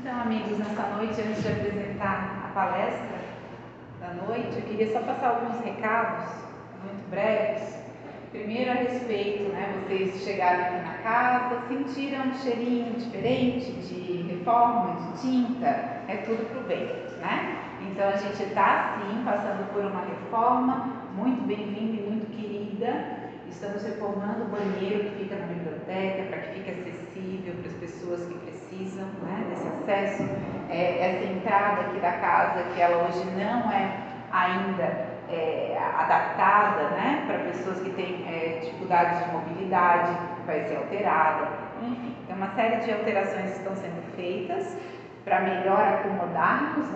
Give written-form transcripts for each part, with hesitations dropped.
Então, amigos, nessa noite, antes de apresentar a palestra da noite, eu queria só passar alguns recados muito breves. Primeiro, a respeito, vocês chegaram aqui na casa, sentiram um cheirinho diferente de reforma, de tinta, é tudo pro bem, né? Então, a gente está, sim, passando por uma reforma muito bem-vinda e muito querida. Estamos reformando o banheiro que fica na biblioteca para que fique acessível para as pessoas que precisam, desse acesso. Essa entrada aqui da casa, que ela hoje não é ainda adaptada, para pessoas que têm dificuldades de mobilidade, vai ser alterada. Enfim, tem uma série de alterações que estão sendo feitas para melhor acomodarmos,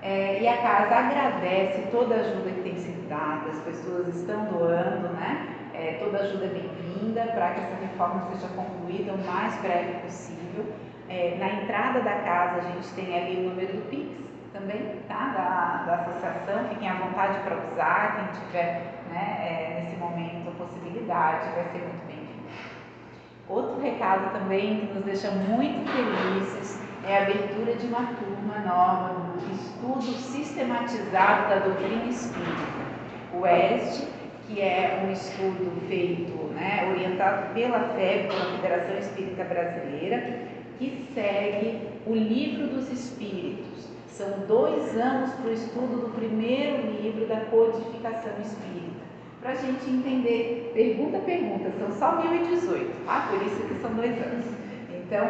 e a casa agradece toda a ajuda que tem sido dada, as pessoas estão doando, toda ajuda é bem-vinda para que essa reforma seja concluída o mais breve possível. Na entrada da casa a gente tem ali o número do Pix também, da associação, fiquem à vontade para usar, quem tiver nesse momento a possibilidade, vai ser muito bem-vindo. Outro recado também que nos deixa muito felizes é a abertura de uma turma nova do estudo sistematizado da doutrina espírita, o ESD, que é um estudo feito, orientado pela FEB, pela Federação Espírita Brasileira, que segue o Livro dos Espíritos. São 2 anos para o estudo do primeiro livro da codificação espírita. Para a gente entender, pergunta a pergunta, são só 1018, tá? Por isso que são 2 anos. Então,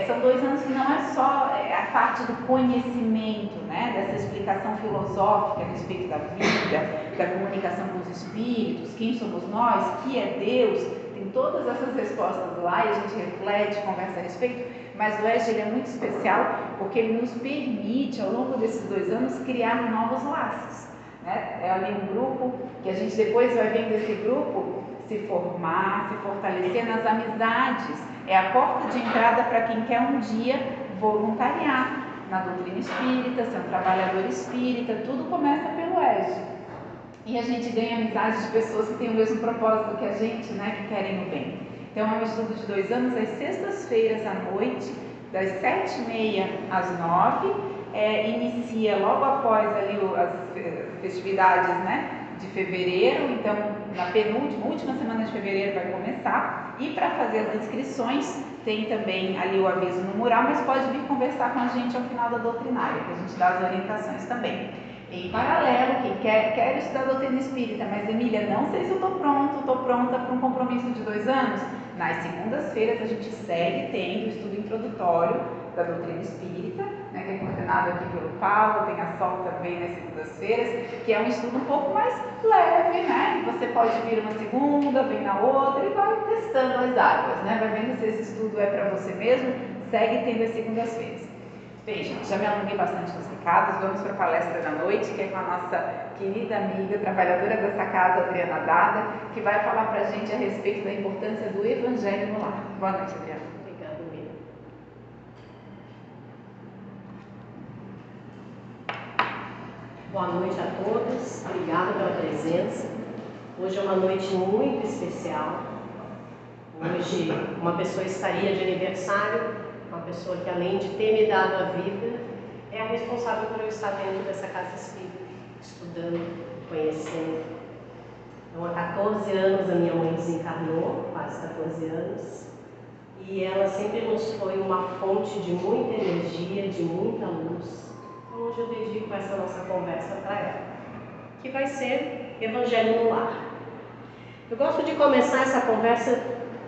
são 2 anos que não é só a parte do conhecimento, dessa explicação filosófica a respeito da vida, da comunicação com os espíritos, quem somos nós, que é Deus, tem todas essas respostas lá e a gente reflete, conversa a respeito, mas o ESG é muito especial porque ele nos permite, ao longo desses 2 anos, criar novos laços. É ali um grupo que a gente depois vai vendo esse grupo se formar, se fortalecer nas amizades. É a porta de entrada para quem quer um dia voluntariar na doutrina espírita, ser um trabalhador espírita, tudo começa pelo ESG. E a gente ganha amizade de pessoas que têm o mesmo propósito que a gente, que querem o bem. Então é um estudo de 2 anos, às sextas-feiras à noite, das 7h30 às 9h, inicia logo após ali as festividades, de fevereiro, então na última semana de fevereiro vai começar, e para fazer as inscrições tem também ali o aviso no mural, mas pode vir conversar com a gente ao final da doutrinária, que a gente dá as orientações também. Em paralelo, quem quer estudar doutrina espírita, mas Emília, não sei se eu estou pronta para um compromisso de 2 anos, nas segundas-feiras a gente segue tendo o estudo introdutório da doutrina espírita, que é coordenado aqui pelo Paulo, tem a Sol também nas segundas-feiras, que é um estudo um pouco mais leve, Você pode vir uma segunda, vem na outra e vai testando as águas, Vai vendo se esse estudo é para você mesmo, segue tendo as segundas-feiras. Bem, gente, já me alonguei bastante nos recados, vamos para a palestra da noite, que é com a nossa querida amiga, trabalhadora dessa casa, Adriana Dada, que vai falar para a gente a respeito da importância do Evangelho no lar. Boa noite, Adriana. Obrigada, Miriam. Boa noite a todos, obrigada pela presença. Hoje é uma noite muito especial. Hoje uma pessoa estaria de aniversário, uma pessoa que, além de ter me dado a vida, é a responsável por eu estar dentro dessa casa espírita, estudando, conhecendo. Então, há 14 anos a minha mãe desencarnou, quase 14 anos, e ela sempre nos foi uma fonte de muita energia, de muita luz. Então, hoje eu dedico essa nossa conversa para ela, que vai ser Evangelho no Lar. Eu gosto de começar essa conversa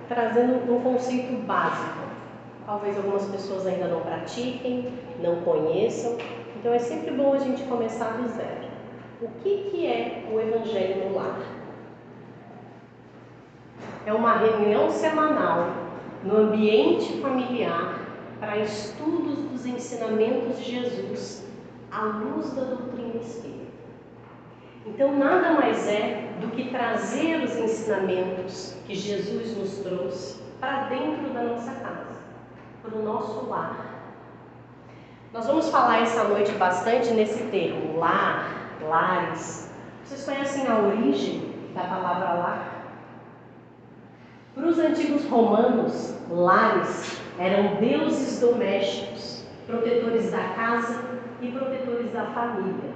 trazendo um conceito básico. Talvez algumas pessoas ainda não pratiquem, não conheçam, então é sempre bom a gente começar do zero. O que é o Evangelho no Lar? É uma reunião semanal no ambiente familiar para estudos dos ensinamentos de Jesus à luz da doutrina espírita. Então nada mais é do que trazer os ensinamentos que Jesus nos trouxe para dentro da nossa casa, para o nosso lar. Nós vamos falar essa noite bastante nesse termo, lar, lares. Vocês conhecem a origem da palavra lar? Para os antigos romanos, lares eram deuses domésticos protetores da casa e protetores da família.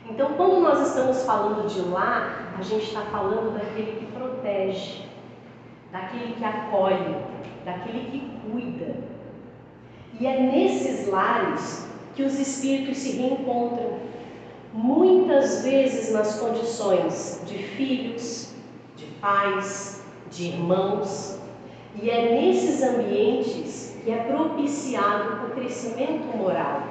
Então, quando nós estamos falando de lar, a gente está falando daquele que protege, daquele que acolhe, daquele que cuida. E é nesses lares que os espíritos se reencontram, muitas vezes nas condições de filhos, de pais, de irmãos. E é nesses ambientes que é propiciado o crescimento moral.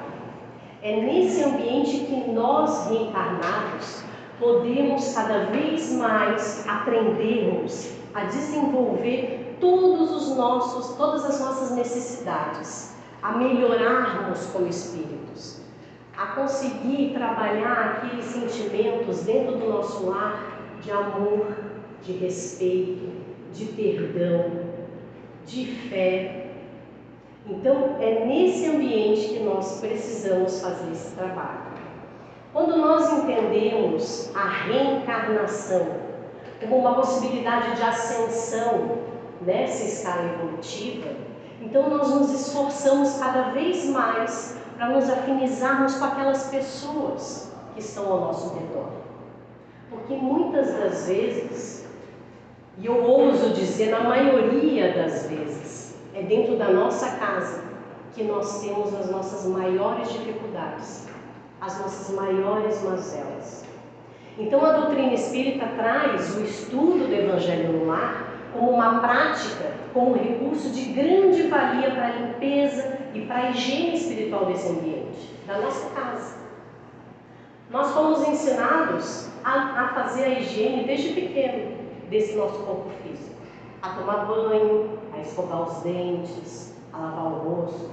É nesse ambiente que nós, reencarnados, podemos cada vez mais aprendermos a desenvolver todas as nossas necessidades, a melhorarmos como espíritos, a conseguir trabalhar aqueles sentimentos dentro do nosso lar de amor, de respeito, de perdão, de fé. Então, é nesse ambiente que nós precisamos fazer esse trabalho. Quando nós entendemos a reencarnação como uma possibilidade de ascensão nessa escala evolutiva, então nós nos esforçamos cada vez mais para nos afinizarmos com aquelas pessoas que estão ao nosso redor. Porque muitas das vezes, e eu ouso dizer na maioria das vezes, é dentro da nossa casa que nós temos as nossas maiores dificuldades, as nossas maiores mazelas. Então a doutrina espírita traz o estudo do Evangelho no lar como uma prática, como um recurso de grande valia para a limpeza e para a higiene espiritual desse ambiente, da nossa casa. Nós fomos ensinados a fazer a higiene desde pequeno desse nosso corpo físico, a tomar banho, a escovar os dentes, a lavar o rosto.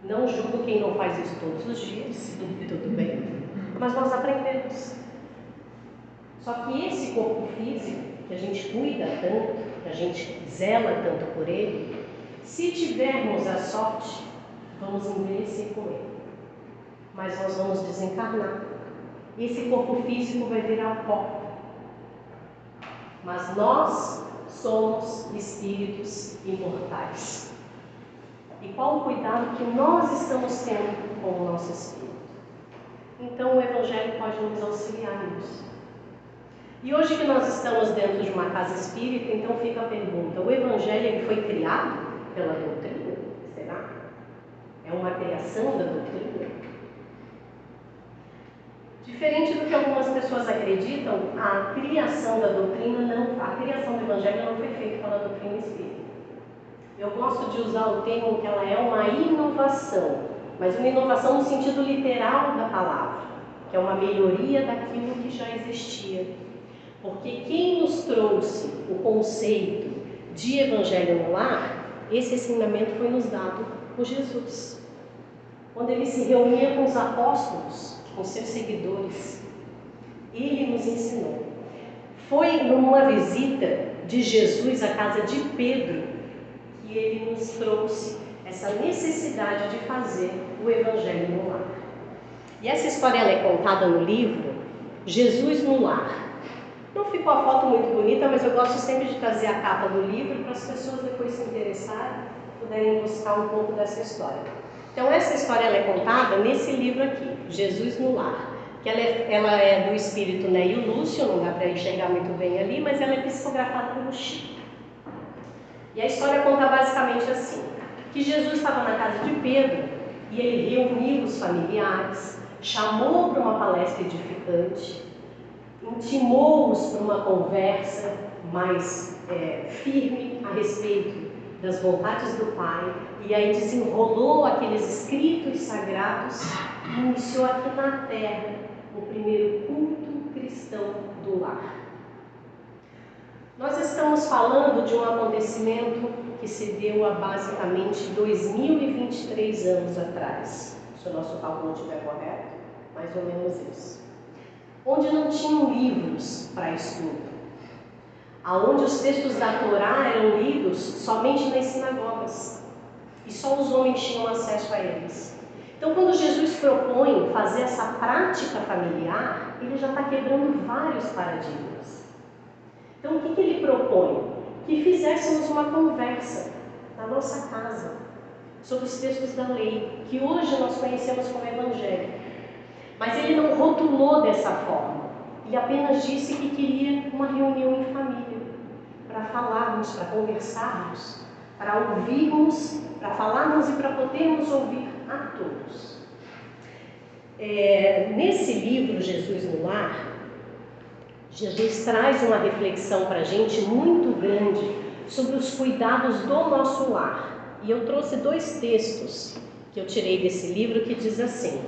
Não julgo quem não faz isso todos os dias, tudo bem, mas nós aprendemos. Só que esse corpo físico, que a gente cuida tanto, que a gente zela tanto por ele, se tivermos a sorte, vamos envelhecer com ele. Mas nós vamos desencarnar. Esse corpo físico vai virar pó. Mas nós somos espíritos imortais. E qual o cuidado que nós estamos tendo com o nosso espírito? Então o Evangelho pode nos auxiliar nisso. E hoje que nós estamos dentro de uma casa espírita, então fica a pergunta: o Evangelho ele foi criado pela doutrina? Será? É uma criação da doutrina? Diferente do que algumas pessoas acreditam, a criação da doutrina a criação do Evangelho não foi feita pela doutrina espírita. Eu gosto de usar o termo que ela é uma inovação, mas uma inovação no sentido literal da palavra, que é uma melhoria daquilo que já existia. Porque quem nos trouxe o conceito de Evangelho no lar, esse ensinamento foi nos dado por Jesus. Quando ele se reunia com os apóstolos, com seus seguidores, ele nos ensinou. Foi numa visita de Jesus à casa de Pedro que ele nos trouxe essa necessidade de fazer o Evangelho no lar. E essa história ela é contada no livro Jesus no Lar. Não ficou a foto muito bonita, mas eu gosto sempre de trazer a capa do livro para as pessoas depois se interessarem, puderem buscar um pouco dessa história. Então essa história ela é contada nesse livro aqui, Jesus no Lar, que ela é do espírito Neio Lúcio, não dá para enxergar muito bem ali, mas ela é psicografada pelo Chico. E a história conta basicamente assim, que Jesus estava na casa de Pedro e ele reuniu os familiares, chamou para uma palestra edificante, intimou-os para uma conversa mais firme a respeito das vontades do Pai, e aí desenrolou aqueles escritos sagrados e iniciou aqui na Terra o primeiro culto cristão do lar. Nós estamos falando de um acontecimento que se deu há basicamente 2023 anos atrás, se o nosso cálculo estiver correto, mais ou menos isso. Onde não tinham livros para estudo, aonde os textos da Torá eram lidos somente nas sinagogas, e só os homens tinham acesso a eles. Então, quando Jesus propõe fazer essa prática familiar, ele já está quebrando vários paradigmas. Então, o que ele propõe? Que fizéssemos uma conversa na nossa casa, sobre os textos da lei, que hoje nós conhecemos como Evangelho. Mas ele não rotulou dessa forma. Ele apenas disse que queria uma reunião em família, para falarmos, para conversarmos, para ouvirmos, para falarmos e para podermos ouvir a todos. Nesse livro, Jesus no Lar, Jesus traz uma reflexão para a gente muito grande sobre os cuidados do nosso lar. E eu trouxe 2 textos que eu tirei desse livro que diz assim: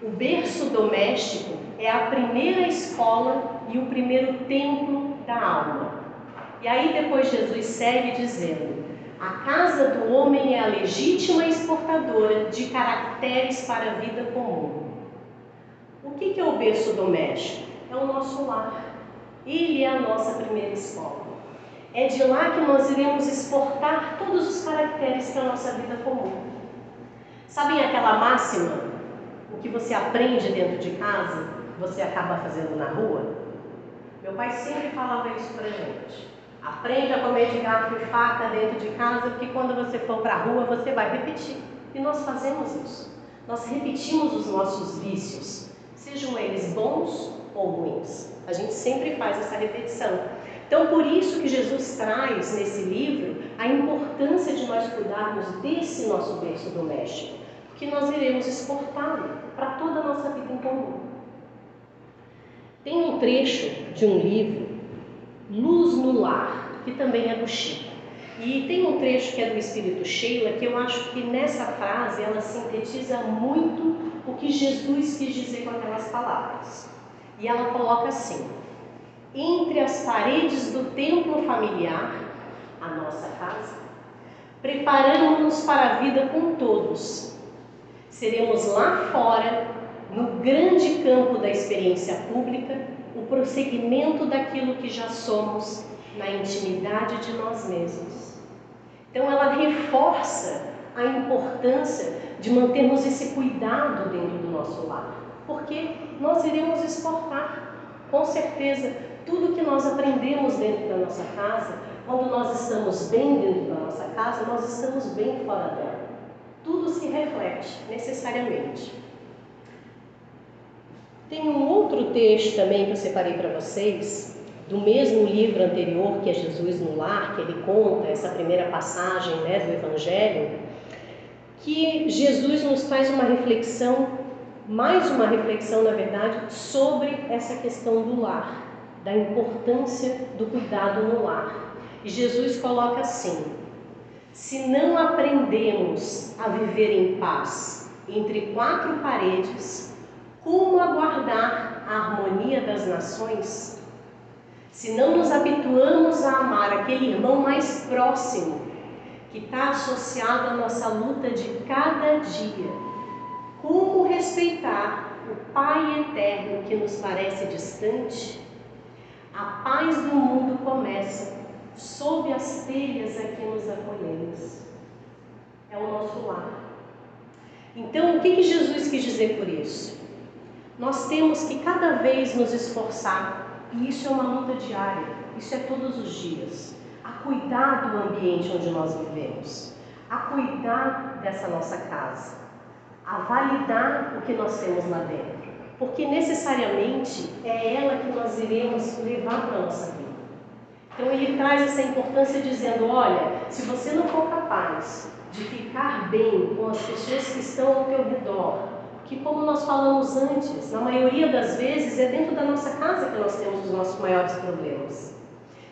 o berço doméstico é a primeira escola e o primeiro templo da alma. E aí depois Jesus segue dizendo: a casa do homem é a legítima exportadora de caracteres para a vida comum. O que é o berço doméstico? É o nosso lar. Ele é a nossa primeira escola. É de lá que nós iremos exportar todos os caracteres para a nossa vida comum. Sabem aquela máxima? O que você aprende dentro de casa, você acaba fazendo na rua? Meu pai sempre falava isso pra gente. Aprende a comer de garfo e faca dentro de casa, porque quando você for para a rua, você vai repetir. E nós fazemos isso. Nós repetimos os nossos vícios, sejam eles bons ou ruins. A gente sempre faz essa repetição. Então, por isso que Jesus traz nesse livro a importância de nós cuidarmos desse nosso berço doméstico, porque nós iremos exportá-lo para toda a nossa vida em comum. Tem um trecho de um livro, Luz no Lar, que também é do Chico. E tem um trecho que é do Espírito Sheila, que eu acho que nessa frase ela sintetiza muito o que Jesus quis dizer com aquelas palavras. E ela coloca assim: entre as paredes do templo familiar, a nossa casa, preparamos-nos para a vida com todos. Seremos lá fora, no grande campo da experiência pública, o prosseguimento daquilo que já somos na intimidade de nós mesmos. Então ela reforça a importância de mantermos esse cuidado dentro do nosso lar, porque nós iremos exportar, com certeza, tudo que nós aprendemos dentro da nossa casa. Quando nós estamos bem dentro da nossa casa, nós estamos bem fora dela. Tudo se reflete necessariamente. Tem um outro texto também que eu separei para vocês, do mesmo livro anterior, que é Jesus no Lar, que ele conta essa primeira passagem, do Evangelho, que Jesus nos traz uma reflexão, mais uma reflexão, na verdade, sobre essa questão do lar, da importância do cuidado no lar. E Jesus coloca assim: se não aprendemos a viver em paz entre 4 paredes, como aguardar a harmonia das nações? Se não nos habituamos a amar aquele irmão mais próximo, que está associado à nossa luta de cada dia, como respeitar o Pai eterno que nos parece distante? A paz do mundo começa sob as telhas a que nos acolhemos. É o nosso lar. Então, o que Jesus quis dizer por isso? Nós temos que cada vez nos esforçar, e isso é uma luta diária, isso é todos os dias, a cuidar do ambiente onde nós vivemos, a cuidar dessa nossa casa, a validar o que nós temos lá dentro, porque necessariamente é ela que nós iremos levar para a nossa vida. Então ele traz essa importância dizendo: olha, se você não for capaz de ficar bem com as pessoas que estão ao teu redor, que, como nós falamos antes, na maioria das vezes é dentro da nossa casa que nós temos os nossos maiores problemas.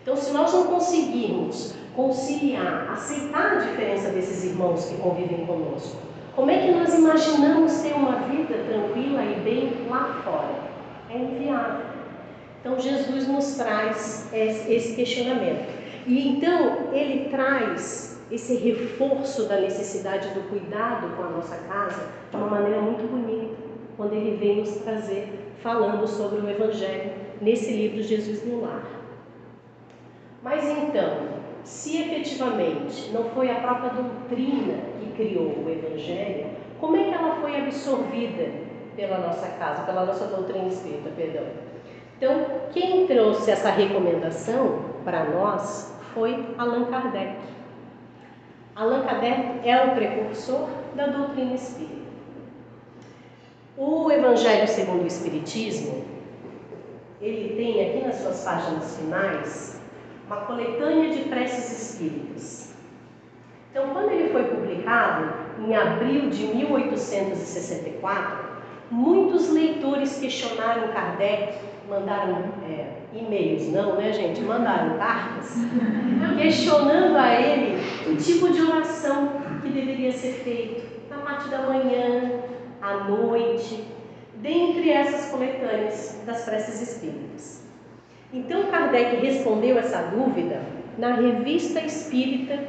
Então, se nós não conseguirmos conciliar, aceitar a diferença desses irmãos que convivem conosco, como é que nós imaginamos ter uma vida tranquila e bem lá fora? É inviável. Então, Jesus nos traz esse questionamento. E então, ele traz esse reforço da necessidade do cuidado com a nossa casa de uma maneira muito bonita, quando ele vem nos trazer, falando sobre o Evangelho, nesse livro Jesus no Lar. Mas então, se efetivamente não foi a própria doutrina que criou o Evangelho, como é que ela foi absorvida pela nossa casa, pela nossa doutrina espírita, perdão? Então, quem trouxe essa recomendação para nós foi Allan Kardec. Allan Kardec é o precursor da doutrina espírita. O Evangelho segundo o Espiritismo, ele tem aqui nas suas páginas finais uma coletânea de preces espíritas. Então, quando ele foi publicado, em abril de 1864, muitos leitores questionaram Kardec, mandaram e-mails, não, né, gente? Mandaram cartas, questionando a ele o tipo de oração que deveria ser feito na parte da manhã, à noite, dentre essas coletâneas das preces espíritas. Então, Kardec respondeu essa dúvida na Revista Espírita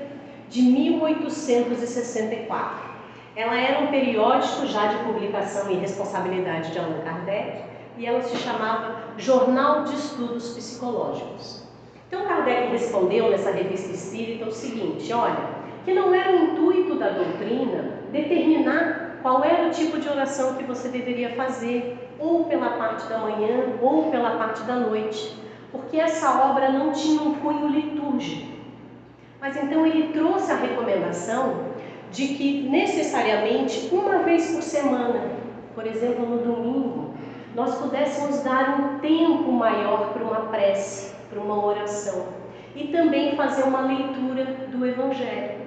de 1864. Ela era um periódico já de publicação e responsabilidade de Allan Kardec, e ela se chamava Jornal de Estudos Psicológicos. Então, Kardec respondeu nessa revista espírita o seguinte: olha, que não era o intuito da doutrina determinar qual era o tipo de oração que você deveria fazer, ou pela parte da manhã, ou pela parte da noite, porque essa obra não tinha um cunho litúrgico. Mas então ele trouxe a recomendação de que necessariamente uma vez por semana, por exemplo no domingo, nós pudéssemos dar um tempo maior para uma prece, para uma oração, e também fazer uma leitura do Evangelho.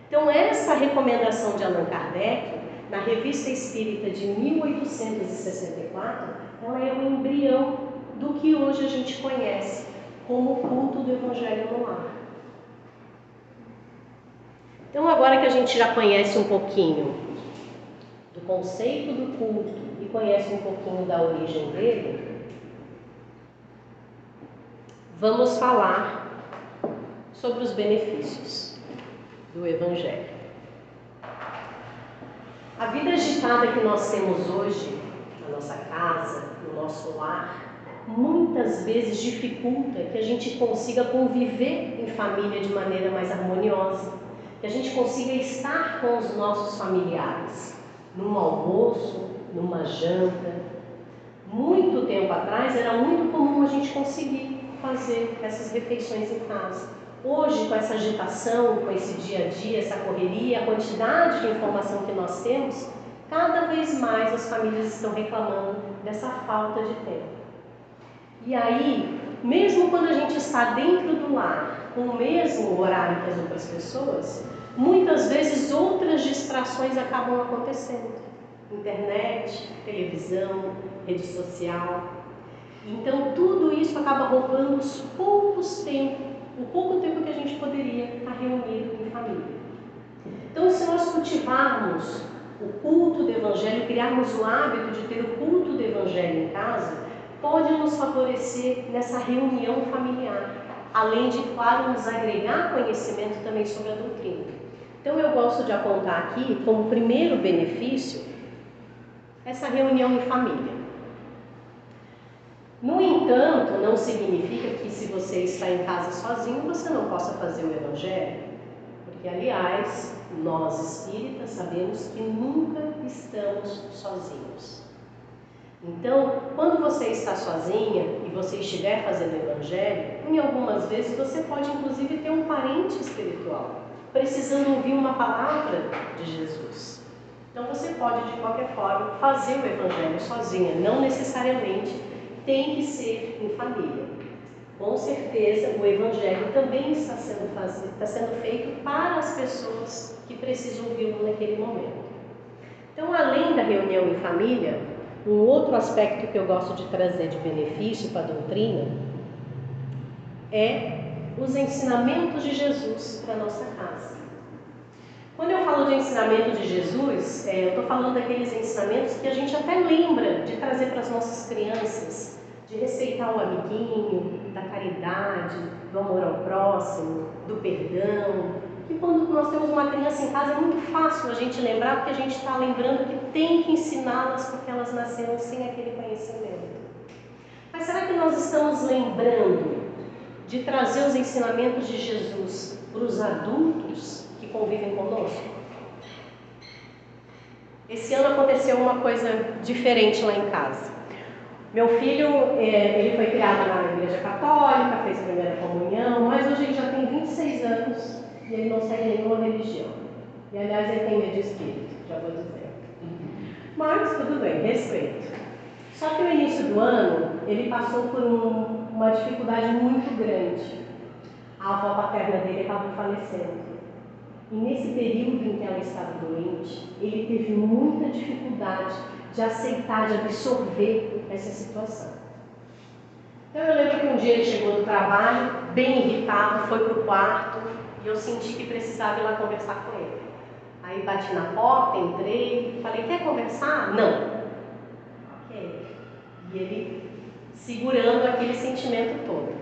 Então essa recomendação de Allan Kardec, na Revista Espírita de 1864, ela é o embrião do que hoje a gente conhece como o culto do Evangelho no lar. Então, agora que a gente já conhece um pouquinho do conceito do culto e conhece um pouquinho da origem dele, vamos falar sobre os benefícios do Evangelho. A vida agitada que nós temos hoje, na nossa casa, no nosso lar, muitas vezes dificulta que a gente consiga conviver em família de maneira mais harmoniosa, que a gente consiga estar com os nossos familiares, num almoço, numa janta. Muito tempo atrás era muito comum a gente conseguir fazer essas refeições em casa. Hoje, com essa agitação, com esse dia a dia, essa correria, a quantidade de informação que nós temos, cada vez mais as famílias estão reclamando dessa falta de tempo. E aí, mesmo quando a gente está dentro do lar, com o mesmo horário que as outras pessoas, muitas vezes outras distrações acabam acontecendo. Internet, televisão, rede social. Então tudo isso acaba roubando o pouco tempo que a gente poderia estar reunido em família. Então, se nós cultivarmos o culto do Evangelho, criarmos o hábito de ter o culto do Evangelho em casa, pode nos favorecer nessa reunião familiar, além de, claro, nos agregar conhecimento também sobre a doutrina. Então eu gosto de apontar aqui, como primeiro benefício, essa reunião em família. No entanto, não significa que se você está em casa sozinho, você não possa fazer o Evangelho. Porque, aliás, nós espíritas sabemos que nunca estamos sozinhos. Então, quando você está sozinha e você estiver fazendo o Evangelho, em algumas vezes você pode inclusive ter um parente espiritual, precisando ouvir uma palavra de Jesus. Então você pode de qualquer forma fazer o Evangelho sozinha, não necessariamente tem que ser em família. Com certeza o Evangelho também está sendo feito para as pessoas que precisam ouvi-lo naquele momento. Então, além da reunião em família, um outro aspecto que eu gosto de trazer de benefício para a doutrina é os ensinamentos de Jesus para a nossa casa. Quando eu falo de ensinamento de Jesus, eu estou falando daqueles ensinamentos que a gente até lembra de trazer para as nossas crianças, de respeitar o amiguinho, da caridade, do amor ao próximo, do perdão. E quando nós temos uma criança em casa é muito fácil a gente lembrar, porque a gente está lembrando que tem que ensiná-las porque elas nasceram sem aquele conhecimento. Mas será que nós estamos lembrando de trazer os ensinamentos de Jesus para os adultos que convivem conosco? Esse ano aconteceu uma coisa diferente lá em casa. Meu filho, ele foi criado na igreja católica, fez a primeira comunhão, mas hoje ele já tem 26 anos e ele não segue nenhuma religião. E aliás, ele tem medo de espírito, já vou dizer. Mas tudo bem, respeito. Só que no início do ano, ele passou por uma dificuldade muito grande. A avó paterna dele acabou falecendo. E nesse período em que ela estava doente, ele teve muita dificuldade de aceitar, de absorver essa situação. Então eu lembro que um dia ele chegou do trabalho, bem irritado, foi para o quarto e eu senti que precisava ir lá conversar com ele. Aí bati na porta, entrei, falei, quer conversar? Não. Ok. E ele segurando aquele sentimento todo.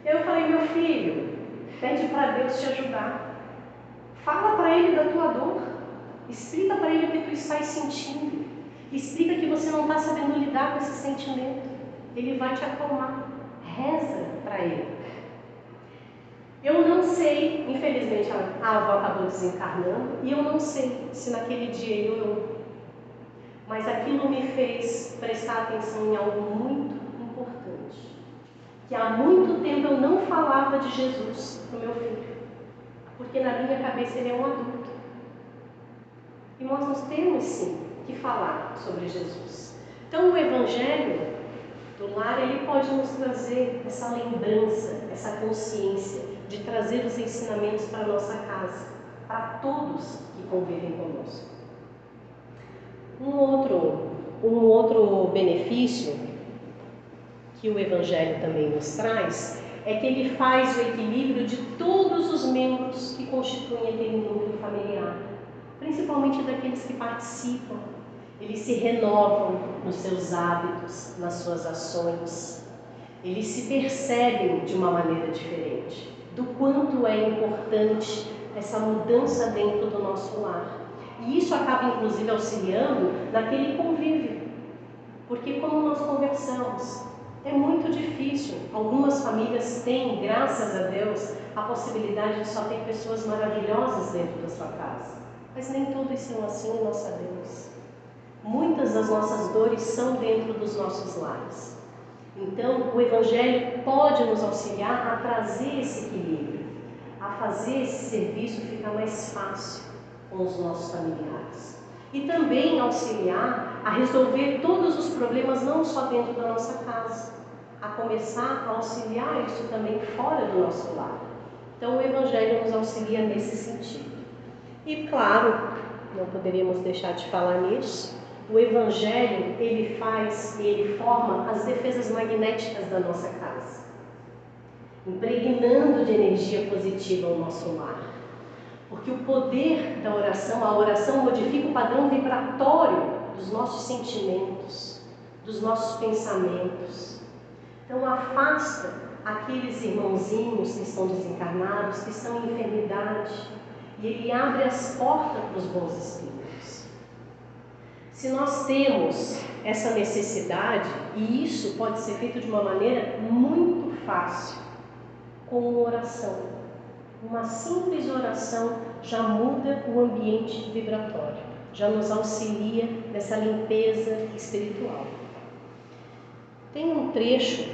Eu falei, meu filho, pede para Deus te ajudar. Fala para ele da tua dor. Explica para ele o que tu estás sentindo. Explica que você não está sabendo lidar com esse sentimento. Ele vai te acalmar. Reza para ele. Eu não sei, infelizmente a avó acabou desencarnando, e eu não sei se naquele dia ele orou. Mas aquilo me fez prestar atenção em algo muito importante. Que há muito tempo eu não falava de Jesus para o meu filho. Porque na minha cabeça ele é um adulto. E nós temos sim que falar sobre Jesus. Então o Evangelho do lar, ele pode nos trazer essa lembrança, essa consciência de trazer os ensinamentos para a nossa casa, para todos que convivem conosco. Um outro benefício que o Evangelho também nos traz é que ele faz o equilíbrio de todos os membros que constituem aquele núcleo familiar, principalmente daqueles que participam. Eles se renovam nos seus hábitos, nas suas ações. Eles se percebem de uma maneira diferente, do quanto é importante essa mudança dentro do nosso lar. E isso acaba, inclusive, auxiliando naquele convívio. Porque, como nós conversamos, é muito difícil. Algumas famílias têm, graças a Deus, a possibilidade de só ter pessoas maravilhosas dentro da sua casa. Mas nem todos são assim e nós sabemos. Muitas das nossas dores são dentro dos nossos lares. Então, o Evangelho pode nos auxiliar a trazer esse equilíbrio, a fazer esse serviço ficar mais fácil com os nossos familiares. E também auxiliar a resolver todos os problemas, não só dentro da nossa casa, a começar a auxiliar isso também fora do nosso lar. Então, o Evangelho nos auxilia nesse sentido. E, claro, não poderíamos deixar de falar nisso, o Evangelho, ele forma as defesas magnéticas da nossa casa, impregnando de energia positiva o nosso lar. Porque o poder da oração, a oração modifica o padrão vibratório dos nossos sentimentos, dos nossos pensamentos. Então afasta aqueles irmãozinhos que estão desencarnados, que estão em enfermidade, e ele abre as portas para os bons espíritos. Se nós temos essa necessidade, e isso pode ser feito de uma maneira muito fácil, com oração. Uma simples oração já muda o ambiente vibratório, já nos auxilia nessa limpeza espiritual. Tem um trecho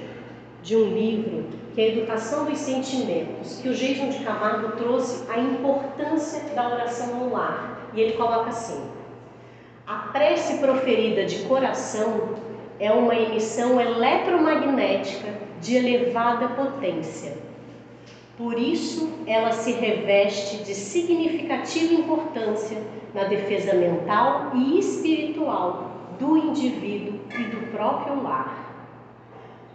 de um livro que é a Educação dos Sentimentos, que o Jason de Camargo trouxe a importância da oração no lar. E ele coloca assim: a prece proferida de coração é uma emissão eletromagnética de elevada potência. Por isso, ela se reveste de significativa importância na defesa mental e espiritual do indivíduo e do próprio lar.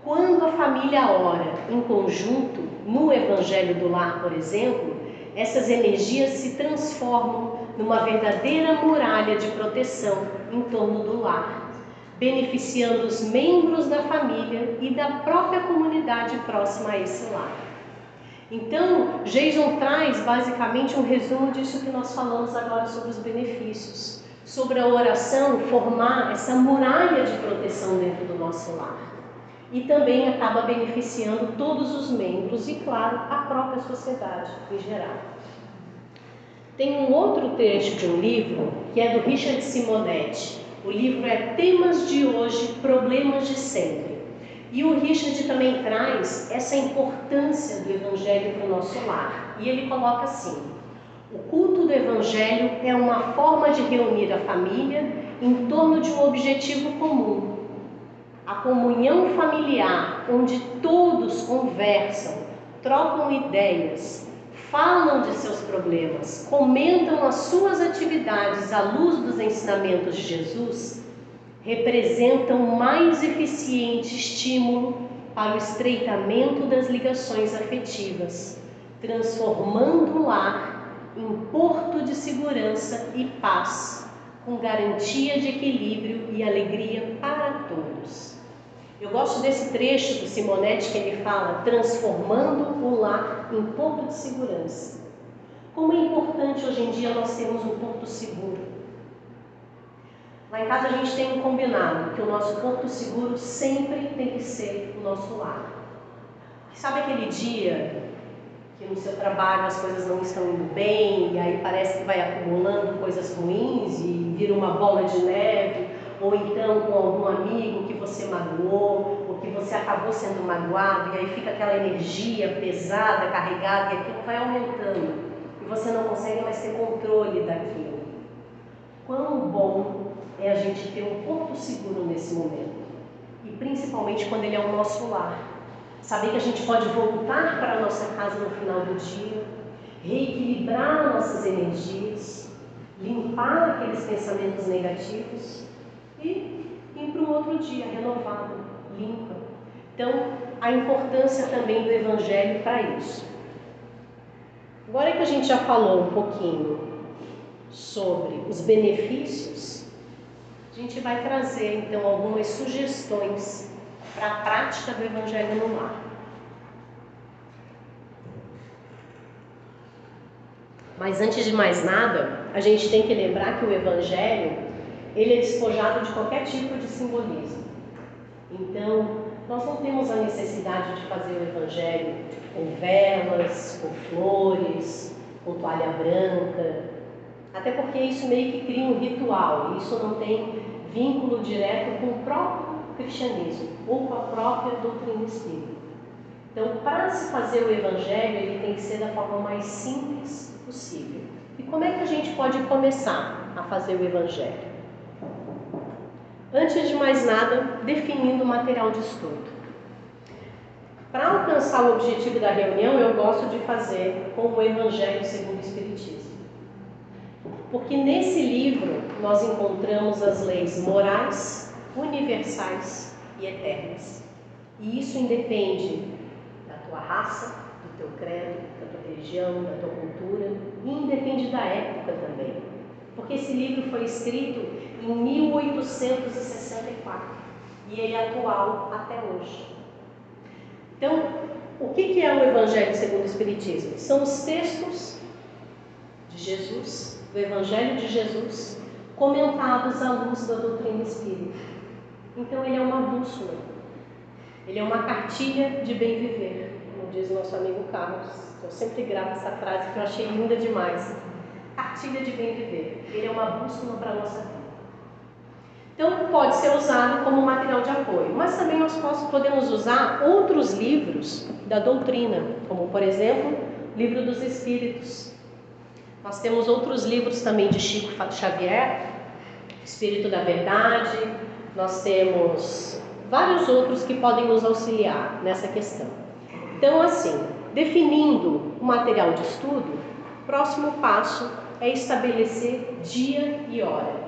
Quando a família ora em conjunto, no Evangelho do Lar, por exemplo, essas energias se transformam numa verdadeira muralha de proteção em torno do lar, beneficiando os membros da família e da própria comunidade próxima a esse lar. Então, Jason traz basicamente um resumo disso que nós falamos agora sobre os benefícios, sobre a oração formar essa muralha de proteção dentro do nosso lar. E também acaba beneficiando todos os membros e, claro, a própria sociedade em geral. Tem um outro trecho de um livro que é do Richard Simonetti. O livro é Temas de Hoje, Problemas de Sempre. E o Richard também traz essa importância do Evangelho para o nosso lar. E ele coloca assim: o culto do Evangelho é uma forma de reunir a família em torno de um objetivo comum. A comunhão familiar, onde todos conversam, trocam ideias, falam de seus problemas, comentam as suas atividades à luz dos ensinamentos de Jesus, representam o mais eficiente estímulo para o estreitamento das ligações afetivas, transformando o lar em porto de segurança e paz, com garantia de equilíbrio e alegria para todos. Eu gosto desse trecho do Simonetti que ele fala, transformando o lar em porto de segurança. Como é importante hoje em dia nós termos um porto seguro. Lá em casa a gente tem um combinado, que o nosso porto seguro sempre tem que ser o nosso lar. Sabe aquele dia que no seu trabalho as coisas não estão indo bem, e aí parece que vai acumulando coisas ruins e vira uma bola de neve, ou então com algum amigo que você magoou, ou que você acabou sendo magoado, e aí fica aquela energia pesada, carregada, e aquilo vai aumentando, e você não consegue mais ter controle daquilo. Quão bom é a gente ter um porto seguro nesse momento, e principalmente quando ele é o nosso lar. Saber que a gente pode voltar para a nossa casa no final do dia, reequilibrar nossas energias, limpar aqueles pensamentos negativos e ir para um outro dia renovado, limpa. Então, a importância também do Evangelho para isso. Agora que a gente já falou um pouquinho sobre os benefícios, a gente vai trazer então algumas sugestões para a prática do Evangelho no lar. Mas antes de mais nada, a gente tem que lembrar que o Evangelho, ele é despojado de qualquer tipo de simbolismo. Então, nós não temos a necessidade de fazer o Evangelho com velas, com flores, com toalha branca, até porque isso meio que cria um ritual, e isso não tem vínculo direto com o próprio cristianismo ou com a própria doutrina espírita. Então, para se fazer o Evangelho, ele tem que ser da forma mais simples possível. E como é que a gente pode começar a fazer o Evangelho? Antes de mais nada, definindo o material de estudo. Para alcançar o objetivo da reunião, eu gosto de fazer com o Evangelho segundo o Espiritismo. Porque nesse livro nós encontramos as leis morais, universais e eternas. E isso independe da tua raça, do teu credo, da tua religião, da tua cultura, e independe da época também. Porque esse livro foi escrito em 1864 e ele é atual até hoje. Então, o que é o Evangelho segundo o Espiritismo? São os textos de Jesus, do Evangelho de Jesus, comentados à luz da doutrina espírita. Então ele é uma bússola, ele é uma cartilha de bem viver, como diz o nosso amigo Carlos. Eu sempre gravo essa frase que eu achei linda demais. Cartilha de bem viver, ele é uma bússola para a nossa vida. Então pode ser usado como material de apoio, mas também nós podemos usar outros livros da doutrina, como por exemplo, o Livro dos Espíritos. Nós temos outros livros também de Chico Xavier, Espírito da Verdade, nós temos vários outros que podem nos auxiliar nessa questão. Então, assim, definindo o material de estudo, o próximo passo é estabelecer dia e hora.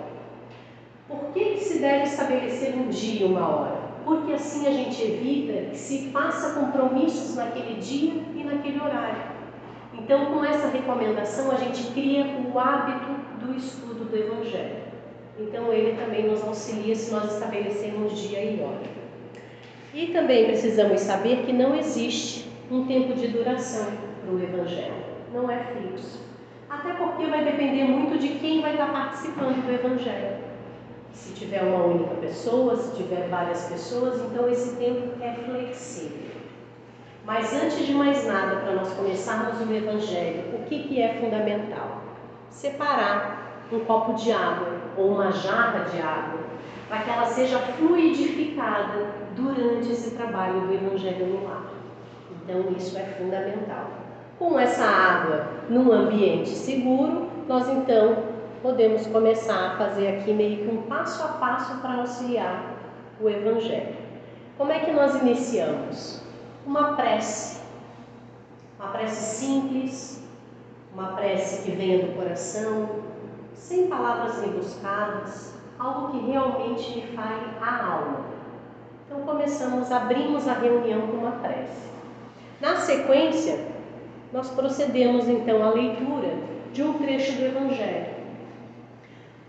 Por que se deve estabelecer um dia e uma hora? Porque assim a gente evita que se faça compromissos naquele dia e naquele horário. Então, com essa recomendação, a gente cria o hábito do estudo do Evangelho. Então, ele também nos auxilia se nós estabelecemos dia e hora. E também precisamos saber que não existe um tempo de duração para o Evangelho. Não é fixo. Até porque vai depender muito de quem vai estar participando do Evangelho. Se tiver uma única pessoa, se tiver várias pessoas, então esse tempo é flexível. Mas antes de mais nada, para nós começarmos o Evangelho, o que é fundamental? Separar um copo de água ou uma jarra de água para que ela seja fluidificada durante esse trabalho do Evangelho no lar. Então, isso é fundamental. Com essa água num ambiente seguro, nós então podemos começar a fazer aqui meio que um passo a passo para auxiliar o Evangelho. Como é que nós iniciamos? Uma prece simples, uma prece que venha do coração, sem palavras rebuscadas, algo que realmente me fale a alma. Então abrimos a reunião com uma prece. Na sequência, nós procedemos então à leitura de um trecho do Evangelho.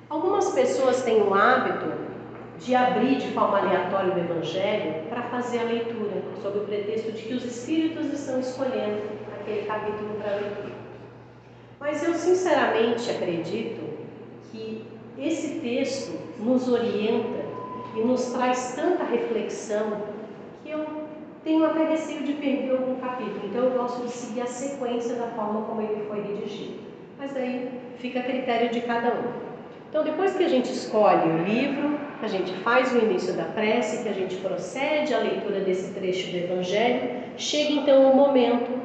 Algumas pessoas têm o hábito de abrir de forma aleatória o Evangelho para fazer a leitura, sob o pretexto de que os Espíritos estão escolhendo aquele capítulo para leitura. Mas eu sinceramente acredito que esse texto nos orienta e nos traz tanta reflexão que eu tenho até receio de perder algum capítulo. Então eu gosto de seguir a sequência da forma como ele foi redigido. Mas daí fica a critério de cada um. Então, depois que a gente escolhe o livro, que a gente faz o início da prece, que a gente procede à leitura desse trecho do Evangelho, chega então o momento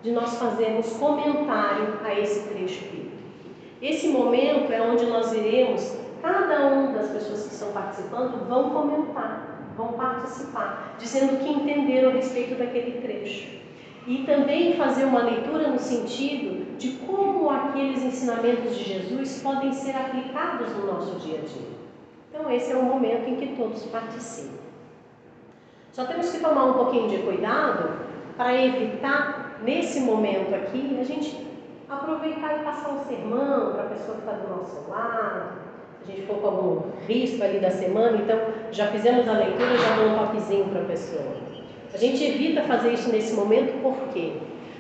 de nós fazermos comentário a esse trecho bíblico. Esse momento é onde nós iremos, cada uma das pessoas que estão participando vão comentar, vão participar, dizendo o que entenderam a respeito daquele trecho. E também fazer uma leitura no sentido de como aqueles ensinamentos de Jesus podem ser aplicados no nosso dia a dia. Então esse é o momento em que todos participam. Só temos que tomar um pouquinho de cuidado para evitar, nesse momento aqui, a gente aproveitar e passar um sermão para a pessoa que está do nosso lado. Se a gente for com algum risco ali da semana, então já fizemos a leitura, já dou um toquezinho para a pessoa. A gente evita fazer isso nesse momento, por quê?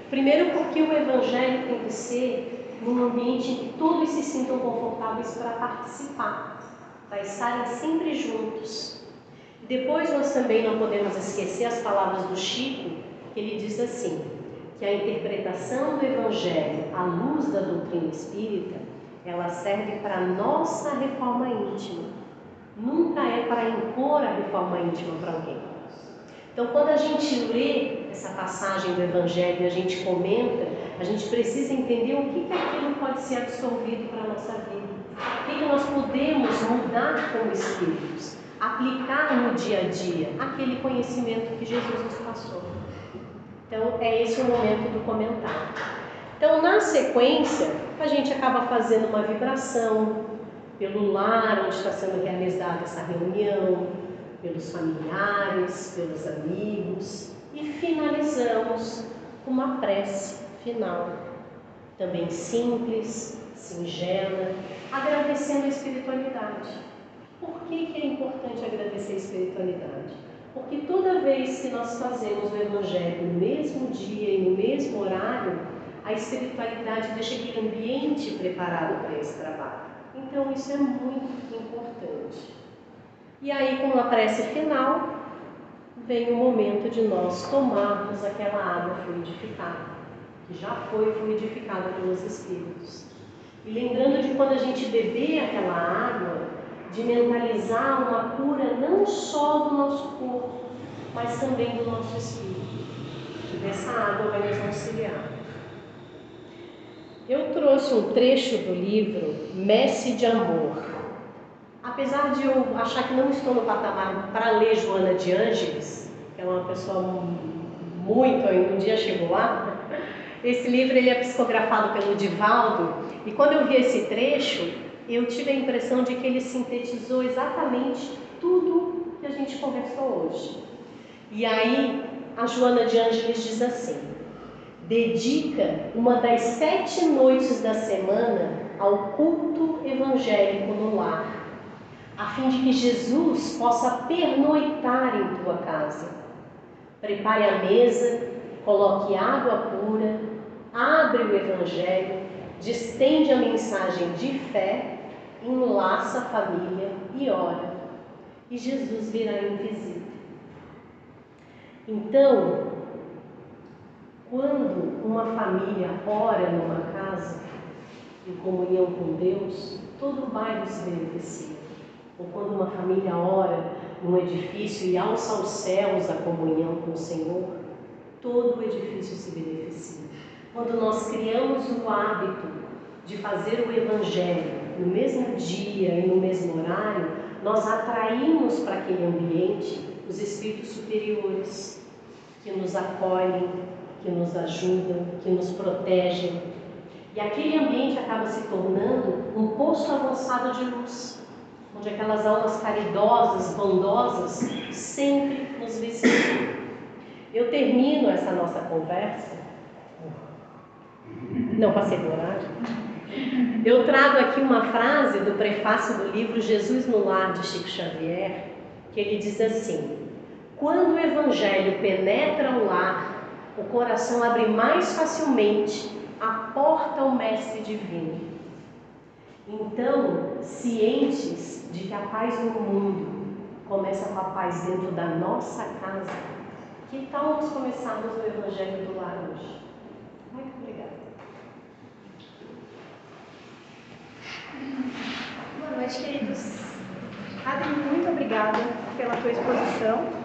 Primeiro porque o Evangelho tem que ser num ambiente em que todos se sintam confortáveis para participar, para estarem sempre juntos. Depois nós também não podemos esquecer as palavras do Chico, que ele diz assim, que a interpretação do Evangelho à luz da doutrina espírita, ela serve para a nossa reforma íntima. Nunca é para impor a reforma íntima para alguém. Então, quando a gente lê essa passagem do Evangelho e a gente comenta, a gente precisa entender o que aquilo pode ser absorvido para a nossa vida. O que nós podemos mudar como espíritos, aplicar no dia a dia aquele conhecimento que Jesus nos passou. Então, é esse o momento do comentário. Então, na sequência, a gente acaba fazendo uma vibração pelo lar onde está sendo realizada essa reunião, pelos familiares, pelos amigos, e finalizamos com uma prece final, também simples, singela, agradecendo a espiritualidade. Por que é importante agradecer a espiritualidade? Porque toda vez que nós fazemos o Evangelho no mesmo dia e no mesmo horário, a espiritualidade deixa aquele ambiente preparado para esse trabalho. Então isso é muito importante. E aí, com a prece final, vem o momento de nós tomarmos aquela água fluidificada, que já foi fluidificada pelos Espíritos. E lembrando de quando a gente beber aquela água, de mentalizar uma cura não só do nosso corpo, mas também do nosso espírito. E essa água vai nos auxiliar. Eu trouxe um trecho do livro Messe de Amor. Apesar de eu achar que não estou no patamar para ler Joana de Ângeles, que é uma pessoa muito, um dia chegou lá, esse livro ele é psicografado pelo Divaldo, e quando eu vi esse trecho, eu tive a impressão de que ele sintetizou exatamente tudo que a gente conversou hoje. E aí, a Joana de Ângeles diz assim: dedica uma das 7 noites da semana ao culto evangélico no lar, a fim de que Jesus possa pernoitar em tua casa. Prepare a mesa, coloque água pura, abre o Evangelho, distende a mensagem de fé, enlaça a família e ora. E Jesus virá em visita. Então, quando uma família ora numa casa, em comunhão com Deus, todo o bairro se beneficia. ou quando uma família ora num edifício e alça aos céus a comunhão com o Senhor, todo o edifício se beneficia. Quando nós criamos o hábito de fazer o Evangelho no mesmo dia e no mesmo horário, nós atraímos para aquele ambiente os espíritos superiores, que nos acolhem, que nos ajudam, que nos protegem. E aquele ambiente acaba se tornando um posto avançado de luz, onde aquelas almas caridosas, bondosas, sempre nos visitam. Eu termino essa nossa conversa. Não passei do horário. Eu trago aqui uma frase do prefácio do livro Jesus no Lar, de Chico Xavier, que ele diz assim: quando o Evangelho penetra o lar, o coração abre mais facilmente a porta ao Mestre Divino. Então, cientes de que a paz no mundo começa com a paz dentro da nossa casa, que tal nós começarmos o Evangelho do Lar hoje? Muito obrigada. Boa noite, queridos. Adri, muito obrigada pela tua exposição.